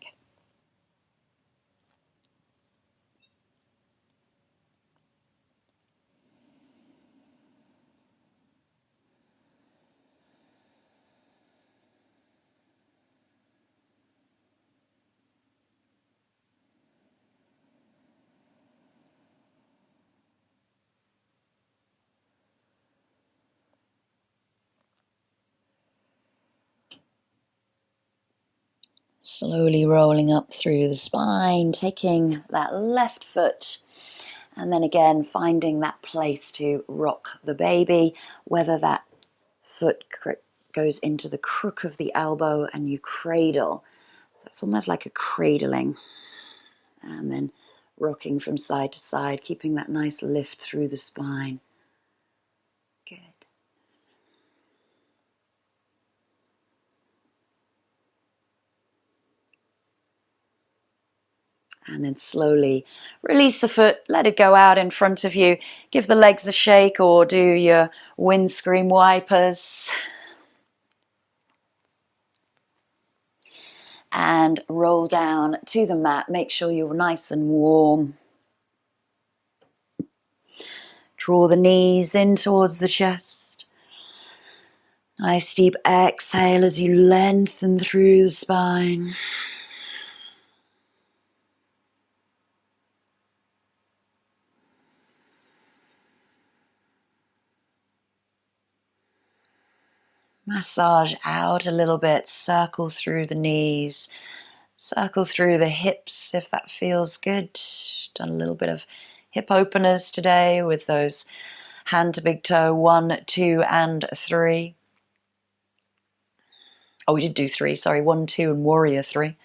Slowly rolling up through the spine, taking that left foot, and then again finding that place to rock the baby, whether that foot goes into the crook of the elbow and you cradle. So it's almost like a cradling. And then rocking from side to side, keeping that nice lift through the spine. Good. And then slowly release the foot, let it go out in front of you. Give the legs a shake or do your windscreen wipers. And roll down to the mat. Make sure you're nice and warm. Draw the knees in towards the chest. Nice deep exhale as you lengthen through the spine. Massage out a little bit, circle through the knees, circle through the hips if that feels good. Done a little bit of hip openers today with those hand to big toe 1, 2, and 3. Oh, we did do 3, sorry, 1, 2, and warrior 3.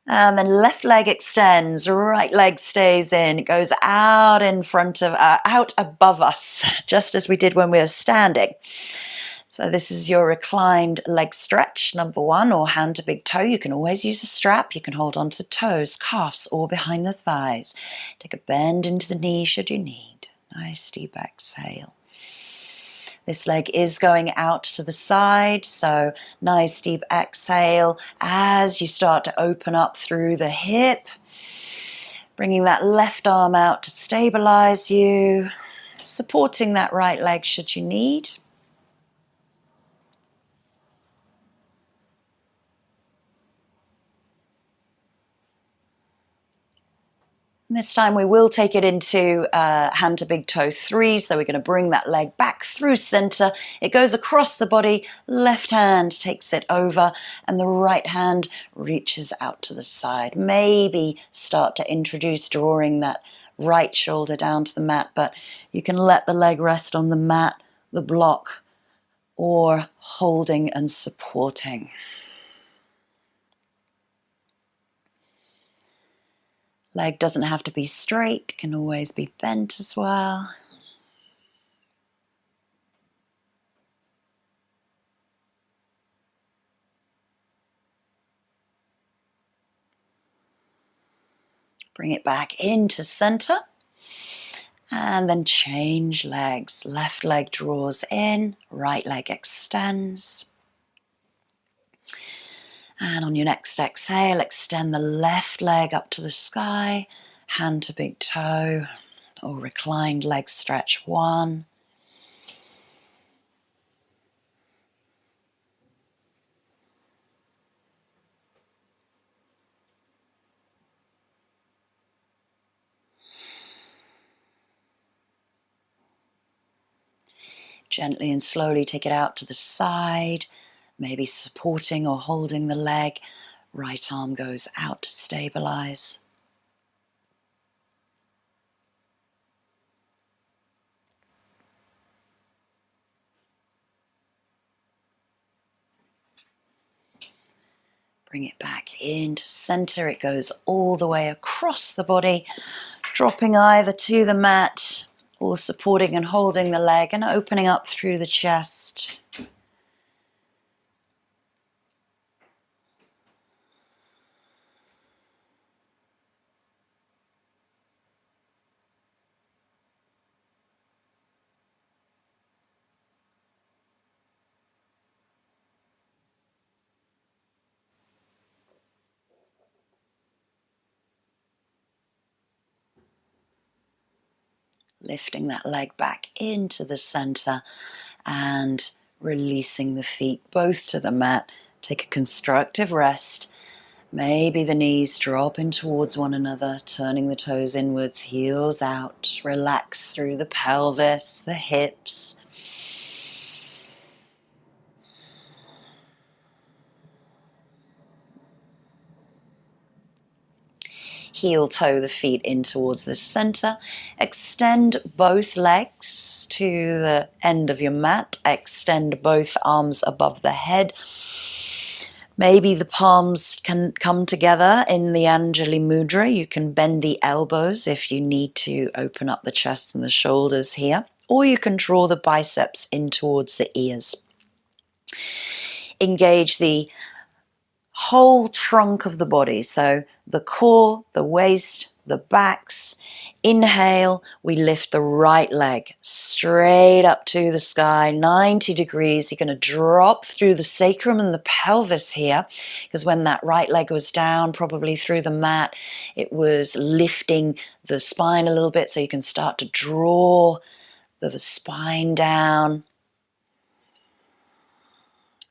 And then left leg extends, right leg stays in. It goes out in front of, out above us, just as we did when we were standing. So this is your reclined leg stretch, number 1, or hand to big toe. You can always use a strap. You can hold on to toes, calves, or behind the thighs. Take a bend into the knee should you need. Nice deep exhale. This leg is going out to the side, so nice deep exhale as you start to open up through the hip. Bringing that left arm out to stabilize you. Supporting that right leg should you need. This time we will take it into hand to big toe 3, so we're going to bring that leg back through center. It goes across the body, left hand takes it over, and the right hand reaches out to the side. Maybe start to introduce drawing that right shoulder down to the mat, but you can let the leg rest on the mat, the block, or holding and supporting. Leg doesn't have to be straight, can always be bent as well. Bring it back into center. And then change legs. Left leg draws in, right leg extends. And on your next exhale, extend the left leg up to the sky, hand to big toe, or reclined leg stretch 1. Gently and slowly take it out to the side, maybe supporting or holding the leg. Right arm goes out to stabilize. Bring it back into center. It goes all the way across the body, dropping either to the mat or supporting and holding the leg and opening up through the chest. Lifting that leg back into the center and releasing the feet both to the mat. Take a constructive rest. Maybe the knees drop in towards one another, turning the toes inwards, heels out. Relax through the pelvis, the hips. Heel toe the feet in towards the center. Extend both legs to the end of your mat. Extend both arms above the head. Maybe the palms can come together in the Anjali Mudra. You can bend the elbows if you need to open up the chest and the shoulders here. Or you can draw the biceps in towards the ears. Engage the whole trunk of the body, so the core, the waist, the backs. Inhale, we lift the right leg straight up to the sky, 90 degrees. You're going to drop through the sacrum and the pelvis here, because when that right leg was down, probably through the mat, it was lifting the spine a little bit, so you can start to draw the spine down.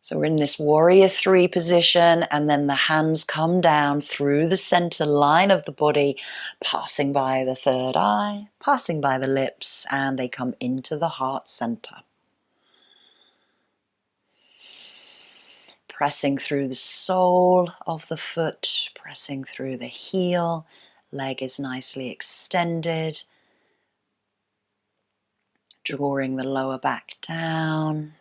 So we're in this warrior 3 position, and then the hands come down through the center line of the body, passing by the third eye, passing by the lips, and they come into the heart center. Pressing through the sole of the foot, pressing through the heel, leg is nicely extended, drawing the lower back down.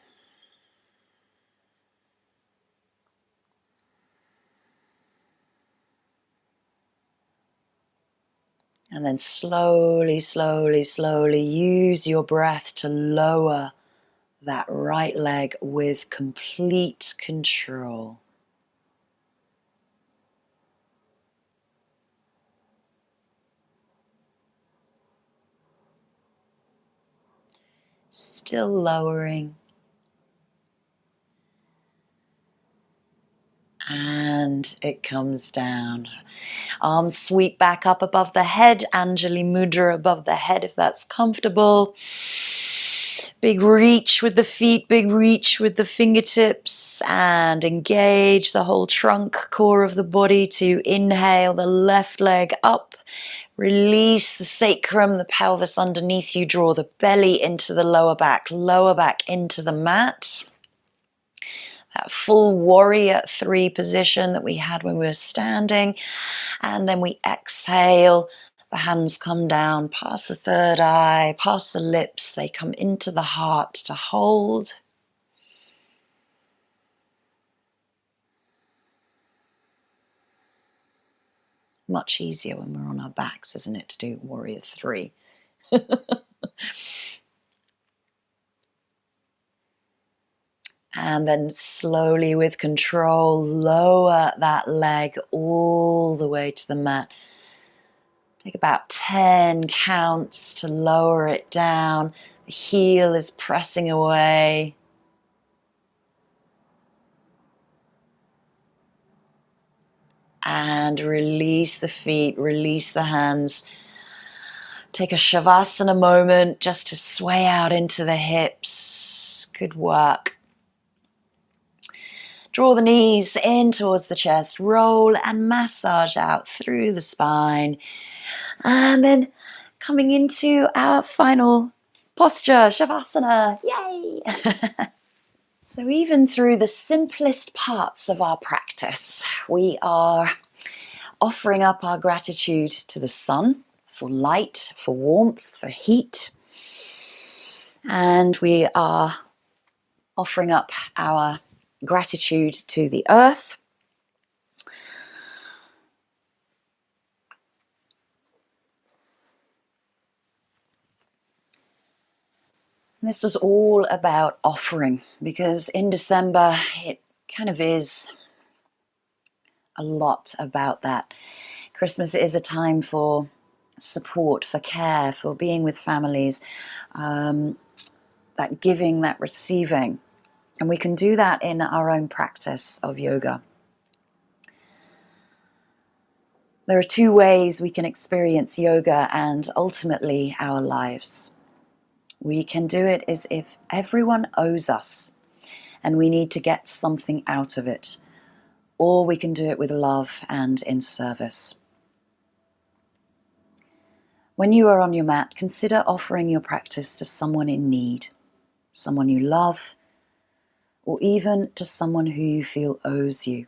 And then slowly, slowly, slowly use your breath to lower that right leg with complete control. Still lowering. And it comes down. Arms sweep back up above the head. Anjali Mudra above the head if that's comfortable. Big reach with the feet, big reach with the fingertips, and engage the whole trunk, core of the body to inhale the left leg up. Release the sacrum, the pelvis underneath you. Draw the belly into the lower back into the mat. That full warrior 3 position that we had when we were standing. And then we exhale. The hands come down past the third eye, past the lips. They come into the heart to hold. Much easier when we're on our backs, isn't it, to do warrior 3? And then slowly with control, lower that leg all the way to the mat. Take about 10 counts to lower it down. The heel is pressing away. And release the feet, release the hands. Take a Shavasana moment just to sway out into the hips. Good work. Draw the knees in towards the chest. Roll and massage out through the spine. And then coming into our final posture, Shavasana, yay! So even through the simplest parts of our practice, we are offering up our gratitude to the sun for light, for warmth, for heat. And we are offering up our gratitude to the earth. This was all about offering, because in December it kind of is a lot about that. Christmas is a time for support, for care, for being with families, that giving, that receiving. And we can do that in our own practice of yoga. There are two ways we can experience yoga and ultimately our lives. We can do it as if everyone owes us and we need to get something out of it, or we can do it with love and in service. When you are on your mat, consider offering your practice to someone in need, someone you love, or even to someone who you feel owes you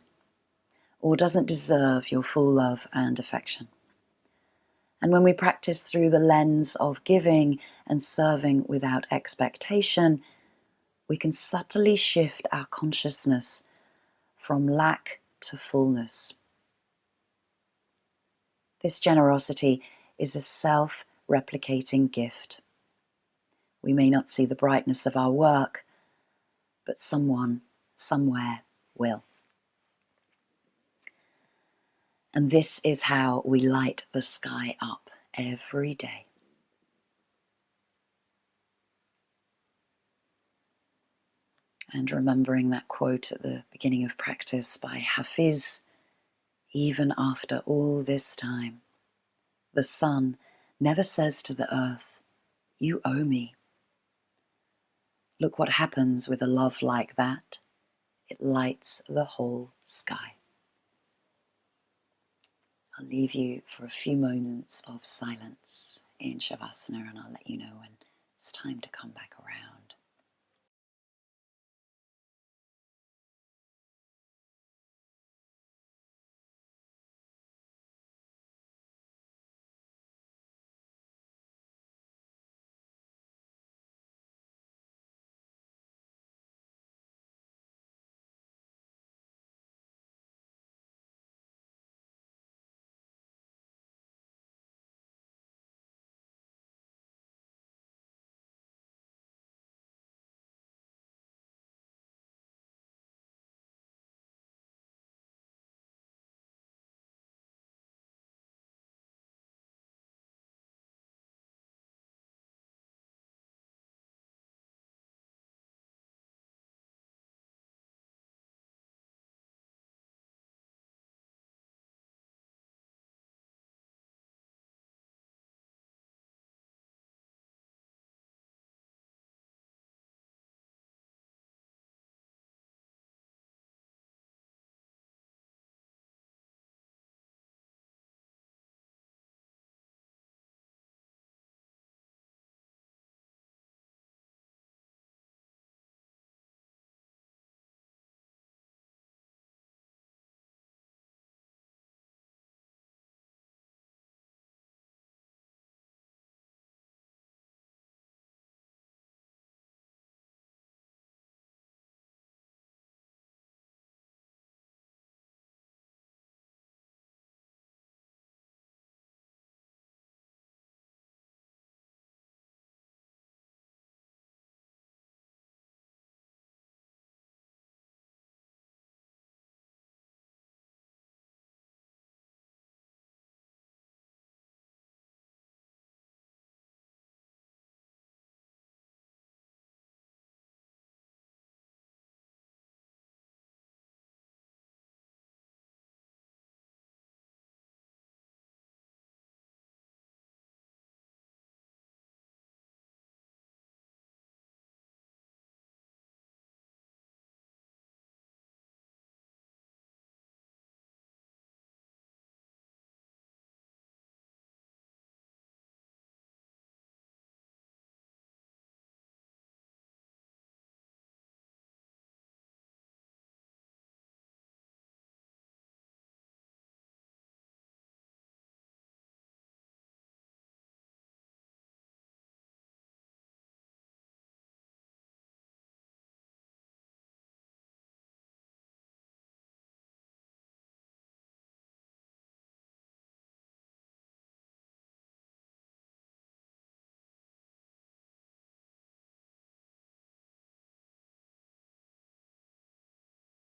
or doesn't deserve your full love and affection. And when we practice through the lens of giving and serving without expectation, we can subtly shift our consciousness from lack to fullness. This generosity is a self-replicating gift. We may not see the brightness of our work, but someone, somewhere will. And this is how we light the sky up every day. And remembering that quote at the beginning of practice by Hafiz, even after all this time, the sun never says to the earth, "You owe me." Look what happens with a love like that. It lights the whole sky. I'll leave you for a few moments of silence in Shavasana, and I'll let you know when it's time to come back around.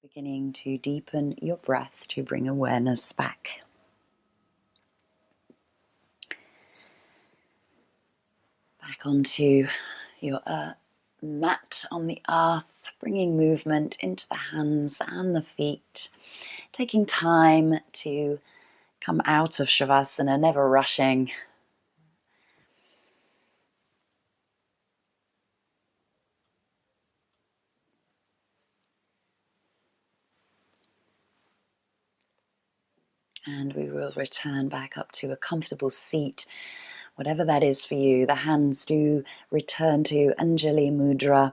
Beginning to deepen your breath to bring awareness back. Back onto your mat on the earth, bringing movement into the hands and the feet, taking time to come out of Shavasana, never rushing. And we will return back up to a comfortable seat, whatever that is for you. The hands do return to Anjali Mudra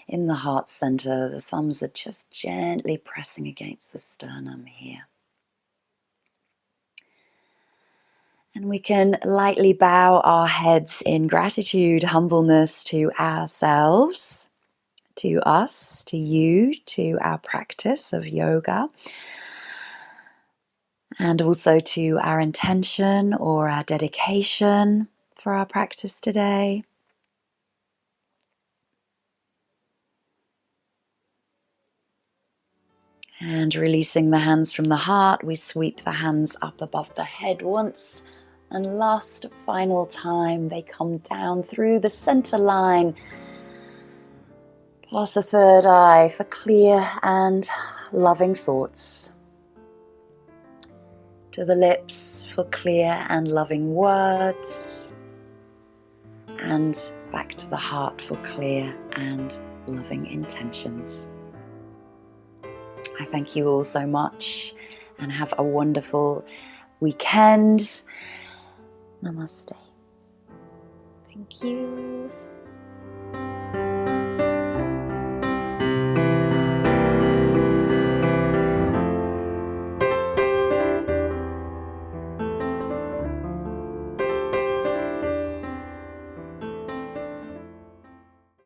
in the heart center. The thumbs are just gently pressing against the sternum here. And we can lightly bow our heads in gratitude, humbleness to ourselves, to us, to you, to our practice of yoga, and also to our intention or our dedication for our practice today. And releasing the hands from the heart, we sweep the hands up above the head once, and last final time they come down through the center line, past the third eye for clear and loving thoughts, to the lips for clear and loving words, and back to the heart for clear and loving intentions. I thank you all so much and have a wonderful weekend. Namaste. Thank you.